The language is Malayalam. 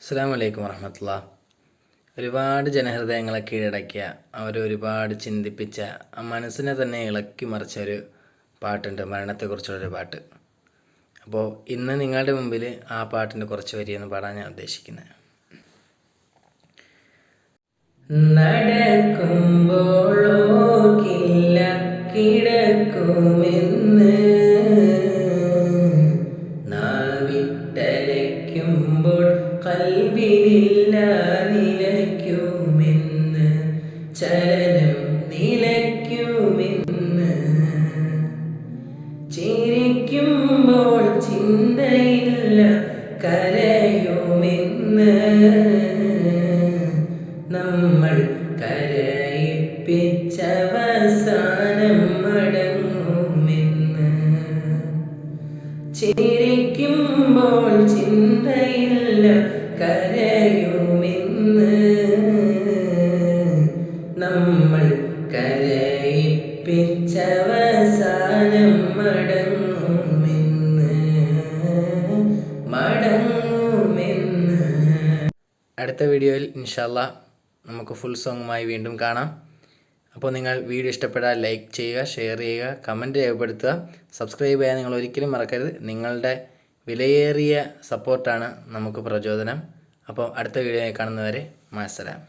അസ്സലാമു അലൈക്കും വറഹ്മത്തുള്ളാഹി. ഒരുപാട് ജനഹൃദയങ്ങളെ കീഴടക്കിയ ഒരുപാട് ചിന്തിപ്പിച്ച മനസ്സിനെ തന്നെ ഇളക്കി മറിച്ച ഒരു പാട്ടുണ്ട്, മരണത്തെക്കുറിച്ചുള്ളൊരു പാട്ട്. അപ്പോൾ ഇന്ന് നിങ്ങളുടെ മുമ്പിൽ ആ പാട്ടിൻ്റെ കുറച്ച് വരിയെന്ന് പാടാൻ ഞാൻ ഉദ്ദേശിക്കുന്നത്. നടക്കുമ്പോഴോക്കില്ല കിടക്കുമെന്ന്, നാവിട്ടലയ്ക്കുമ്പോൾ കൽബിലില്ല നിലയ്ക്കുമെന്ന്, ചലനം നിലയ്ക്കുമെന്ന്, ചിരിക്കുമ്പോൾ ചിന്തയില്ല കരയുമെന്ന്, നമ്മൾ കരയിപ്പിച്ചവസാനം മടങ്ങുമെന്ന്, ചിരിക്കുമ്പോൾ ചിന്തയില്ല കരയുമെന്ന്, നമ്മൾ കരയിപ്പിച്ചവസാനം മടങ്ങുമെന്ന്. അടുത്ത വീഡിയോയിൽ ഇൻഷാ അല്ലാഹ് നമുക്ക് ഫുൾ സോങ്ങുമായി വീണ്ടും കാണാം. അപ്പോൾ നിങ്ങൾ വീഡിയോ ഇഷ്ടപ്പെട്ടാൽ ലൈക്ക് ചെയ്യുക, ഷെയർ ചെയ്യുക, കമൻറ്റ് രേഖപ്പെടുത്തുക, സബ്സ്ക്രൈബ് ചെയ്യാൻ നിങ്ങൾ ഒരിക്കലും മറക്കരുത്. നിങ്ങളുടെ വിലയേറിയ സപ്പോർട്ടാണ് നമുക്ക് പ്രചോദനം. അപ്പോൾ അടുത്ത വീഡിയോയിൽ കാണുന്നവരെ മാസ്സലാം.